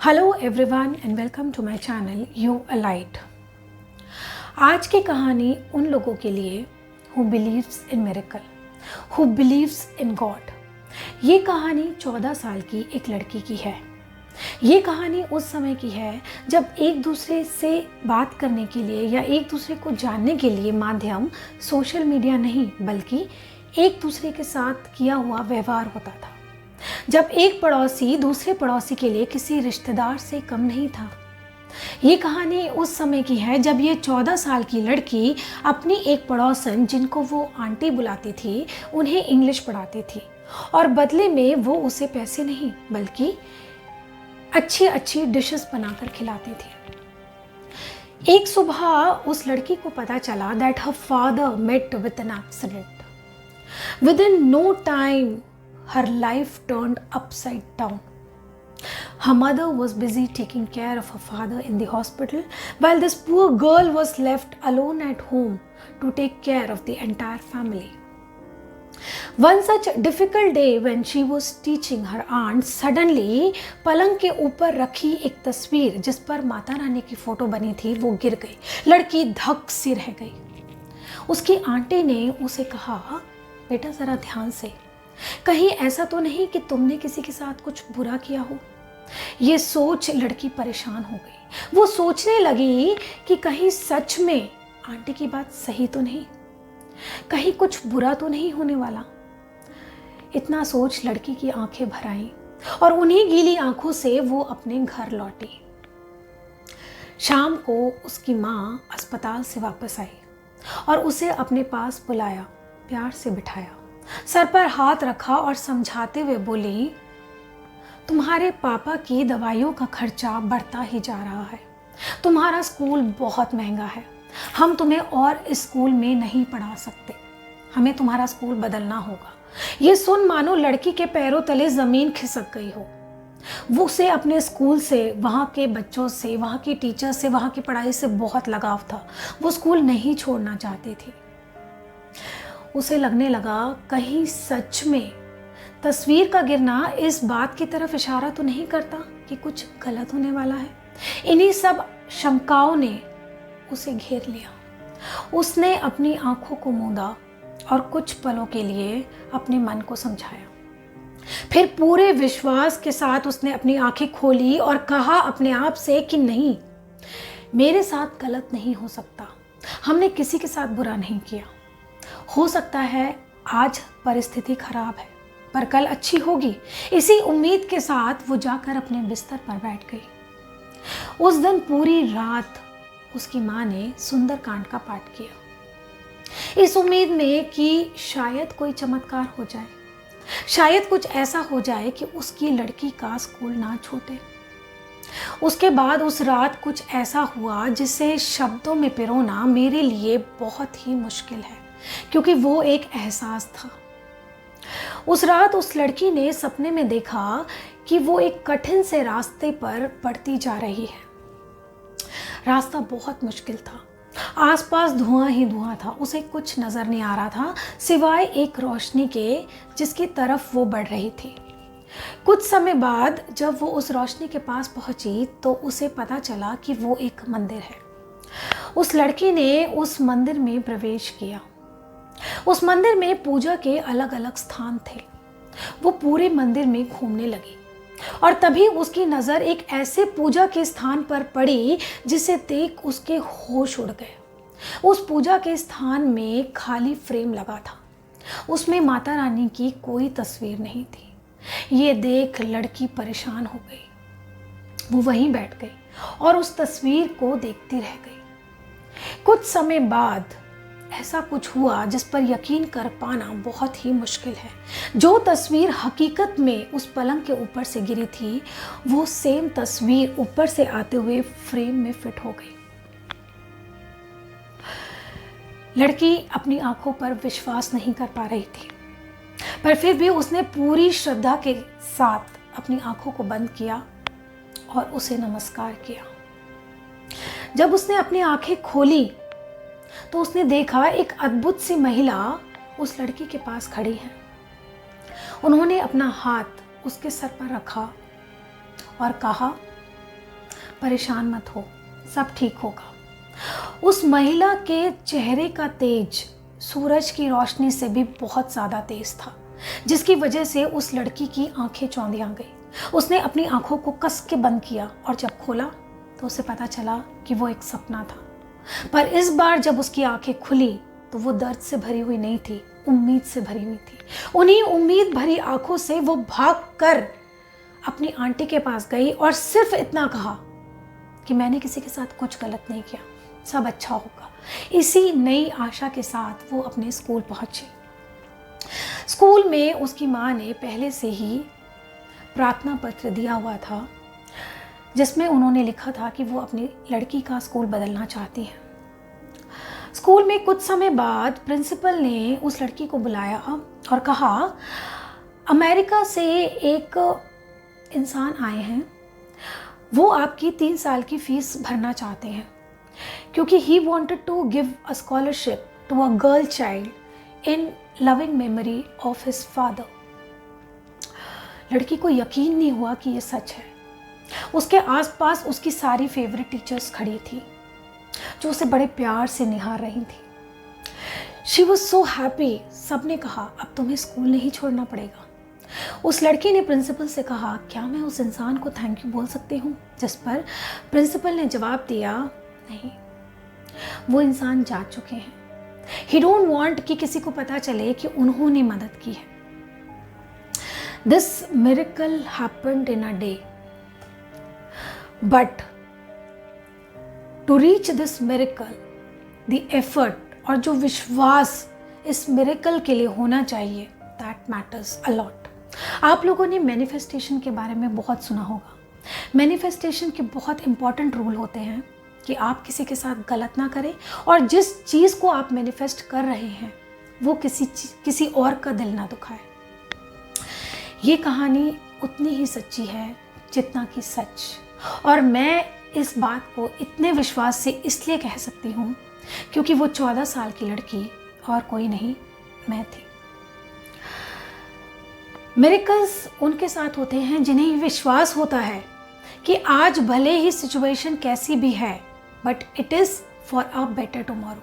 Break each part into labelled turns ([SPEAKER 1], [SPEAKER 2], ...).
[SPEAKER 1] Hello everyone and welcome to my channel you alight. आज की कहानी उन लोगों के लिए who believes in miracle, who believes in God. ये कहानी 14 साल की एक लड़की की है। ये कहानी उस समय की है जब एक दूसरे से बात करने के लिए या एक दूसरे को जानने के लिए माध्यम सोशल मीडिया नहीं बल्कि एक दूसरे के साथ किया हुआ व्यवहार होता था। जब एक पड़ोसी दूसरे पड़ोसी के लिए किसी रिश्तेदार से कम नहीं था। ये कहानी उस समय की है जब ये 14 साल की लड़की अपनी एक पड़ोसन जिनको वो आंटी बुलाती थी उन्हें इंग्लिश पढ़ाती थी और बदले में वो उसे पैसे नहीं बल्कि अच्छी अच्छी डिशेस बनाकर खिलाती थी। एक सुबह उस लड़की को पता चला that her father met with an accident. Within no time her life turned upside down. Her mother was busy taking care of her father in the hospital while this poor girl was left alone at home to take care of the entire family. One such difficult day when she was teaching her aunt, suddenly पलंग के ऊपर रखी एक तस्वीर जिस पर माता रानी की photo बनी थी वो गिर गई। लड़की धक सी रह गई। उसकी आंटी ने उसे कहा, बेटा जरा ध्यान से, कहीं ऐसा तो नहीं कि तुमने किसी के साथ कुछ बुरा किया हो। ये सोच लड़की परेशान हो गई। वो सोचने लगी कि कहीं सच में आंटी की बात सही तो नहीं, कहीं कुछ बुरा तो नहीं होने वाला। इतना सोच लड़की की आंखें भर आईं और उन्हीं गीली आंखों से वो अपने घर लौटी। शाम को उसकी माँ अस्पताल से वापस आई और उसे अपने पास बुलाया, प्यार से बिठाया, सर पर हाथ रखा और समझाते हुए बोली, तुम्हारे पापा की दवाइयों का खर्चा बढ़ता ही जा रहा है। तुम्हारा स्कूल बहुत महंगा है। हम तुम्हें और इस स्कूल में नहीं पढ़ा सकते। हमें तुम्हारा स्कूल बदलना होगा। ये सुन मानो लड़की के पैरों तले जमीन खिसक गई हो। वो उसे अपने स्कूल से, वहाँ के बच्चों से, वहाँ की टीचर से, वहाँ की पढ़ाई से बहुत लगाव था। वो स्कूल नहीं छोड़ना चाहती थी। उसे लगने लगा कहीं सच में तस्वीर का गिरना इस बात की तरफ इशारा तो नहीं करता कि कुछ गलत होने वाला है। इन्हीं सब शंकाओं ने उसे घेर लिया। उसने अपनी आंखों को मूंदा और कुछ पलों के लिए अपने मन को समझाया। फिर पूरे विश्वास के साथ उसने अपनी आंखें खोली और कहा अपने आप से कि नहीं, मेरे साथ गलत नहीं हो सकता। हमने किसी के साथ बुरा नहीं किया। हो सकता है आज परिस्थिति खराब है पर कल अच्छी होगी। इसी उम्मीद के साथ वो जाकर अपने बिस्तर पर बैठ गई। उस दिन पूरी रात उसकी माँ ने सुंदरकांड का पाठ किया, इस उम्मीद में कि शायद कोई चमत्कार हो जाए, शायद कुछ ऐसा हो जाए कि उसकी लड़की का स्कूल ना छूटे। उसके बाद उस रात कुछ ऐसा हुआ जिसे शब्दों में पिरोना मेरे लिए बहुत ही मुश्किल है, क्योंकि वो एक एहसास था। उस रात उस लड़की ने सपने में देखा कि वो एक कठिन से रास्ते पर बढ़ती जा रही है। रास्ता बहुत मुश्किल था। आसपास धुआं ही धुआं था। उसे कुछ नजर नहीं आ रहा था सिवाय एक रोशनी के जिसकी तरफ वो बढ़ रही थी। कुछ समय बाद जब वो उस रोशनी के पास पहुंची तो उसे पता चला कि वो एक मंदिर है। उस लड़की ने उस मंदिर में प्रवेश किया। उस मंदिर में पूजा के अलग अलग स्थान थे। वो पूरे मंदिर में घूमने लगी और तभी उसकी नज़र एक ऐसे पूजा के स्थान पर पड़ी जिसे देख उसके होश उड़ गए। उस पूजा के स्थान में खाली फ्रेम लगा था। उसमें माता रानी की कोई तस्वीर नहीं थी। ये देख लड़की परेशान हो गई। वो वहीं बैठ गई और उस तस्वीर को देखती रह गई। कुछ समय बाद ऐसा कुछ हुआ जिस पर यकीन कर पाना बहुत ही मुश्किल है। जो तस्वीर हकीकत में उस पलंग के ऊपर से गिरी थी वो सेम तस्वीर ऊपर से आते हुए फ्रेम में फिट हो गई। लड़की अपनी आंखों पर विश्वास नहीं कर पा रही थी, पर फिर भी उसने पूरी श्रद्धा के साथ अपनी आंखों को बंद किया और उसे नमस्कार किया। जब उसने अपनी आंखें खोली तो उसने देखा एक अद्भुत सी महिला उस लड़की के पास खड़ी है। उन्होंने अपना हाथ उसके सर पर रखा और कहा, परेशान मत हो, सब ठीक होगा। उस महिला के चेहरे का तेज सूरज की रोशनी से भी बहुत ज़्यादा तेज था, जिसकी वजह से उस लड़की की आंखें चौंधिया गई। उसने अपनी आंखों को कस के बंद किया और जब खोला तो उसे पता चला कि वो एक सपना था। पर इस बार जब उसकी आंखें खुली तो वो दर्द से भरी हुई नहीं थी, उम्मीद से भरी हुई थी। उन्हीं उम्मीद भरी आंखों से वो भागकर अपनी आंटी के पास गई और सिर्फ इतना कहा कि मैंने किसी के साथ कुछ गलत नहीं किया, सब अच्छा होगा। इसी नई आशा के साथ वो अपने स्कूल पहुंची। स्कूल में उसकी माँ ने पहले से ही प्रार्थना पत्र दिया हुआ था, जिसमें उन्होंने लिखा था कि वो अपनी लड़की का स्कूल बदलना चाहती हैं। स्कूल में कुछ समय बाद प्रिंसिपल ने उस लड़की को बुलाया और कहा, अमेरिका से एक इंसान आए हैं, वो आपकी 3 साल की फीस भरना चाहते हैं, क्योंकि he wanted to give a scholarship to a girl child in loving memory of his father. लड़की को यकीन नहीं हुआ कि ये सच है। उसके आसपास उसकी सारी फेवरेट टीचर्स खड़ी थी, जो उसे बड़े प्यार से निहार रही थी। She was so happy. सबने कहा, अब तुम्हें स्कूल नहीं छोड़ना पड़ेगा। उस लड़की ने प्रिंसिपल से कहा, क्या मैं उस इंसान को थैंक यू बोल सकती हूँ? जिस पर प्रिंसिपल ने जवाब दिया, नहीं, वो इंसान जा चुके हैं। ही डोंट वांट कि किसी को पता चले कि उन्होंने मदद की है। This miracle happened in a day, but to reach this miracle the effort और जो विश्वास इस मिरेकल के लिए होना चाहिए, दैट मैटर्स अ लॉट। आप लोगों ने मैनिफेस्टेशन के बारे में बहुत सुना होगा। मैनिफेस्टेशन के बहुत इंपॉर्टेंट रूल होते हैं कि आप किसी के साथ गलत ना करें और जिस चीज़ को आप मैनिफेस्ट कर रहे हैं वो किसी और का दिल ना दुखाए। ये कहानी उतनी ही सच्ची है जितना कि सच, और मैं इस बात को इतने विश्वास से इसलिए कह सकती हूँ क्योंकि वो 14 साल की लड़की और कोई नहीं, मैं थी। मिरेकल्स उनके साथ होते हैं जिन्हें विश्वास होता है कि आज भले ही सिचुएशन कैसी भी है, but it is for a better tomorrow.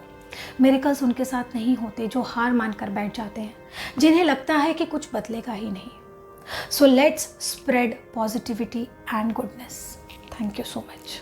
[SPEAKER 1] Miracles उनके साथ नहीं होते जो हार मानकर बैठ जाते हैं, जिन्हें लगता है कि कुछ बदलेगा ही नहीं। So let's spread positivity and goodness. Thank you so much.